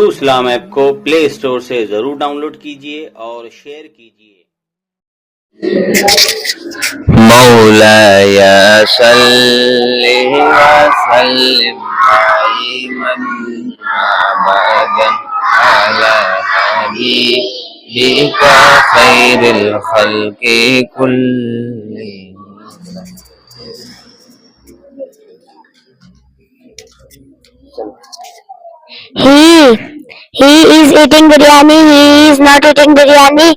इस्लाम app को play store से जरूर डाउनलोड कीजिए और शेयर कीजिए। मौलाया सल्लि व सल्लिम दाइमन अबदन अला हबीबिका खैरिल खल्क़ि कुल्लिहिम। He is eating biryani. He is not eating biryani.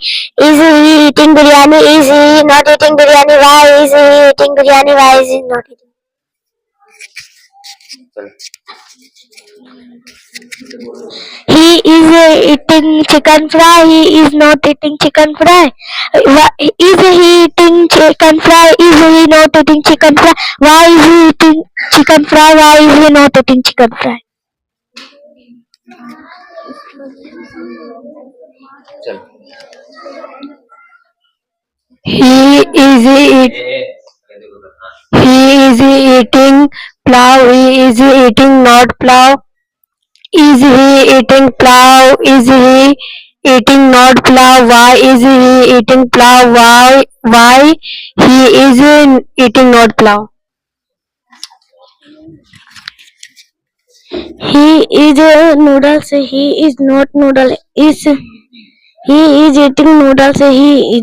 Is he eating biryani? Is he not eating biryani? Why is he eating biryani? Why is he not eating? He is eating chicken fry. He is not eating chicken fry. Is he eating chicken fry? Is he not eating chicken fry? Why is he eating chicken fry? Why is he not eating chicken fry? He is eating plow. He is eating not plow. Is he eating plow? Is he eating not plow? Why is he eating plow? Why he is eating not plow? He is noodles. He is not noodle. He is eating noodles. He is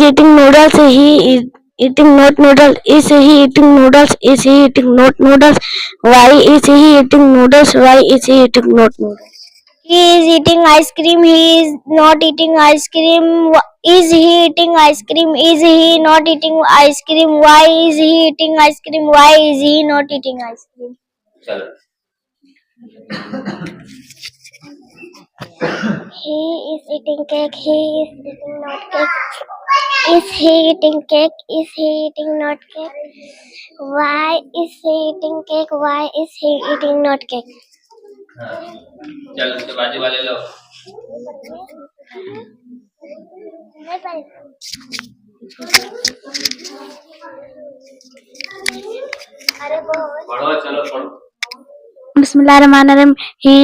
eating noodles. He is eating not noodles. Is he eating noodles? Is he eating not noodles? Why is he eating noodles? Why is he eating not noodles? He is eating ice cream. He is not eating ice cream. Is he eating ice cream? Is he not eating ice cream? Why is he eating ice cream? Why is he not eating ice cream? He is eating cake. He is eating not cake. Is he eating cake? Is he eating not cake? Why is he eating cake? Why is he eating not cake? चल उसके बाजू वाले लो। पढ़ो चलो पढ़ो। Bismillahirrahmanirrahim. He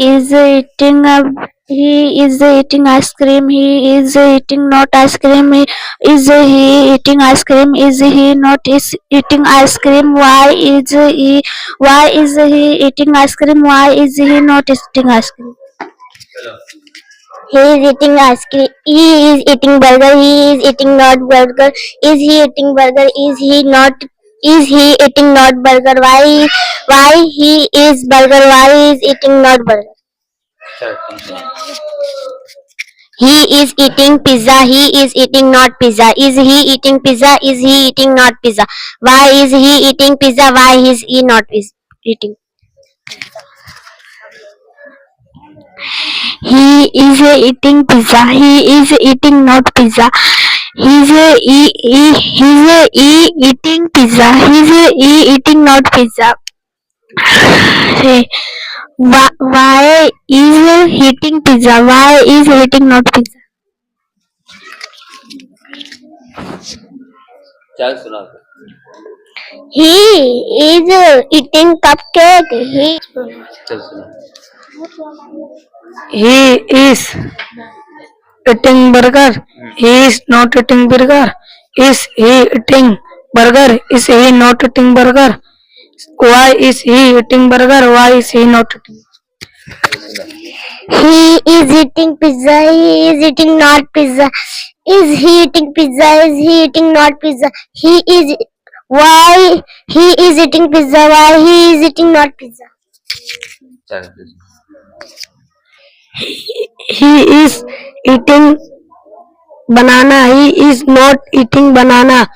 is eating ice cream. He is eating not ice cream. Is he eating ice cream? Is he not eating ice cream? Why is he eating ice cream? Why is he not eating ice cream? He is eating ice cream. He is eating burger. He is eating not burger. Is he eating burger? Is he eating not burger? Why he is burger? Why is eating not burger? He is eating pizza. He is eating not pizza. Is he eating pizza? Is he eating not pizza? Why is he eating pizza? Why is he not eating? He is eating pizza. He is eating not pizza. He's eating pizza. He's eating not pizza. Why is eating pizza? Why is eating not pizza? चल सुना। He is eating cupcake. चल सुना। He is eating burger. He is not eating burger. Is he eating burger? Is he not eating burger? Why is he eating burger? Why is he not eating? He is eating pizza. He is eating not pizza. Is he eating pizza? Is he eating not pizza? Why he is eating pizza? Why he is eating not pizza? He is eating banana. He is not eating banana.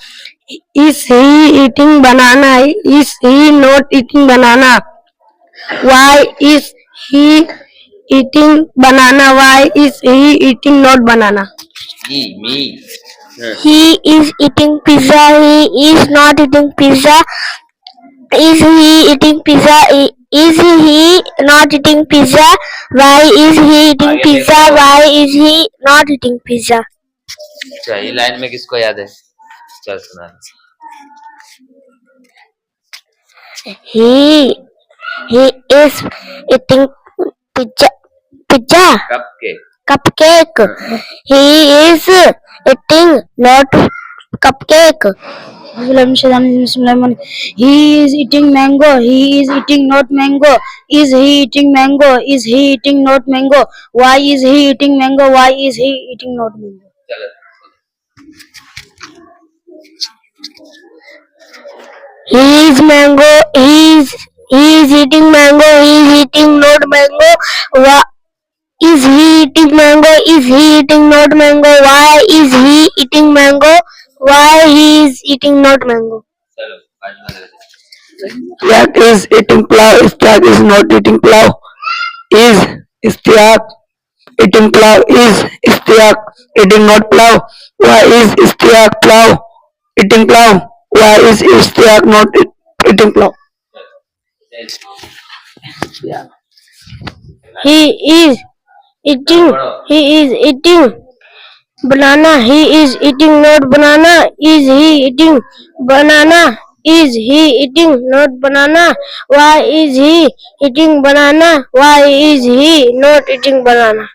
Is he eating banana? Is he not eating banana? Why is he eating banana? Why is he eating not banana? Me. He is eating pizza. He is not eating pizza. Is he eating pizza? Is he not eating pizza? Why is he eating pizza? Why is he not eating pizza? अच्छा ये line में किसको याद है? चल सुना। He He is eating pizza. Pizza. Cupcake. He is eating not cupcake. He is eating mango. He is eating not mango. Is he eating mango? Is he eating not mango? Why is he eating mango? Why is he eating not mango? He is mango. He is eating mango. He is eating not mango. Why is he eating mango? Is he eating not mango? Why is he eating mango? Why he is eating not mango? Istihaq is eating plow. Istihaq is not eating plow. Is Istihaq eating plow? Is Istihaq eating not plow? Why is Istihaq plow eating plow? Why is Istihaq not eating plow? He is eating. He is eating banana. He is eating not banana. Is he eating banana? Is he eating not banana? Why is he eating banana? Why is he not eating banana?